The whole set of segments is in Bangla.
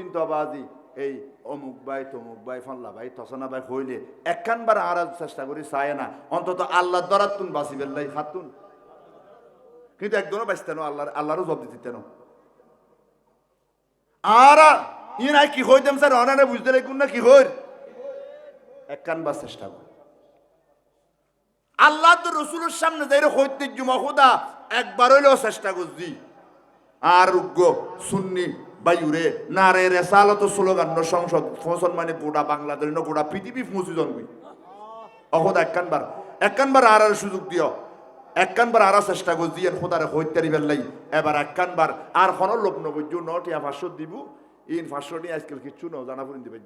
কিন্তু আবাজি এই অমুক ভাই তমুক ভাই ফাল্লা ভাই তসনা ভাই হইলে একখানবার আর চেষ্টা করি চায় না অন্তত আল্লাহ দ্বারা তুন বাঁচি বেল্লাই খাতুন কিন্তু একদমও বাঁচতেন আল্লাহরও জব দিতেন আর ই নাই কি হইতাম স্যার অনানে বুঝতে লাগুন না কি হইর একখানবার চেষ্টা কর আল্লাহ তো রসুলের সামনে যাই হইতে জুমা খুদা একবার হইলেও চেষ্টা করছি আর উগ্র সুন্নি বায়ুরে নারে রেসালত স্লোগান সংসদ মুসলমানে গোটা বাংলাদেশ গোটা পৃথিবী পৌঁছে জন্মই অহদা একখানবার আর সুযোগ দিও একখানবার আর চেষ্টা করছি এর খোদারে হইতারি বেললাই এবার একখানবার আর কোনো লোক নবজ্য নটিয়া 500 দিব ইন 500 নিয়ে আজকাল কিচ্ছু ন জানা পড়িন দিবে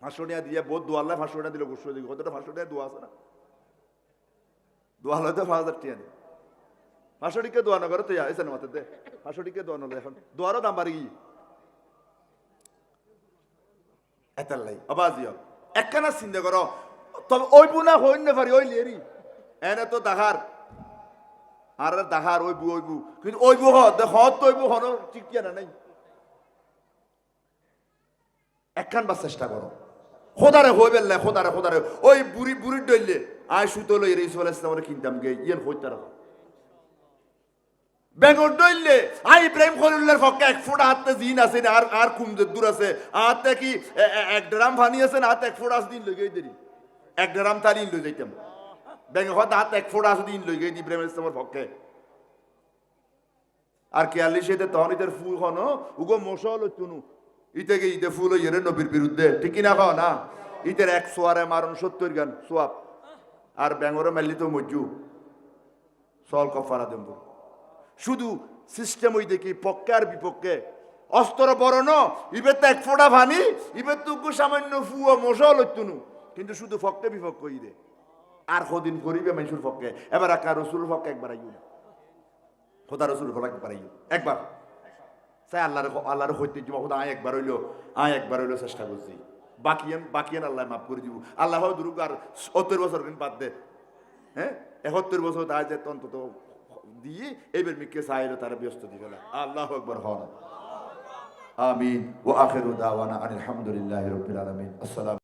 500 নিয়ে দিয়ে বহুত দোয়াল্লা 500 টাকা দিলে গোস্ব দিবে কতটা 500 টাকা দোয়া আছে না দোয়া হলে তো 5000 টাকা নেই 500 টাকা দোয়া না করে তো এসে না মাথাতে 500 টাকা দোয়া নলে এখন দোয়ারও দাম বাড়ি গিয়ে এতাল্লাই আবাজিও একখানা চিন্তা করো তবে ওই বুনা হইন না পারি ওই লেরি এনে তো দাহার আর দাহার ওইবু কিন্তু ওইবু হত তো ওইবু হন ঠিক না নাই একখানবার চেষ্টা করো খোদারে হই বেললে খোদারে ওই বুড়ির ডইলে আয় সুতো লই রাসূল ইসলামের কিনতাম গে ইয়েন হইতার বেঙ্গল ডইলে আই ইব্রাহিম খলিলুল্লাহর পক্ষে 1 ফুট হাতে জিন আছে আর কুমদের দূর আছে আতে কি 1 ড্রাম পানি আছে না হাতে 1 ফুট আস দিন লই দেরি 1 ড্রাম তালিন লই যাইতাম বেঙ্গল হতে হাতে 1 ফুট আস দিন লই গই ইব্রাহিম ইসলামের পক্ষে আর কি আলি সেতে তহনিদের ফুল হনো উগো মশল তুনু ইতে কি ইতে ফুল ইরে নবীর বিরুদ্ধে ঠিক না কও না ইতের 100 আরে মারণ 70 গান সোয়াব আর বেঙ্গরে মারলি তো মজ্জু সল কফারা দেব শুধু সিস্টেম ওই দেখি পক্ষে আর বিপক্ষে অস্ত্র বড় ন ইবে তো 1 ফোঁটা পানি ইবে তো সামান্য ফুয়া মশল তুনু কিন্তু শুধু পক্ষে বিপক্ষ ইদে আর কদিন করিবে মানুষের পক্ষে এবার আকা রসুলের পক্ষে একবার আইও না খোদা রসুলের পক্ষে একবার আইও একবার চাই আল্লাহর হইতে খোদা আয় একবার হইলো চেষ্টা করছি বাকিয়ান আল্লাহ মাফ করে দিব আল্লাহ দুরুক আর 70 বছর কিন্তু বাদ দে হ্যাঁ 71 বছর আয় যে অন্তত দিয়ে এইবার মিকে চাইলে তারা ব্যস্ত দিবে না আল্লাহু আকবার হন আমিন ওয়া আখিরু দাওয়ানা আলহামদুলিল্লাহি রাব্বিল আলামিন আসসালাম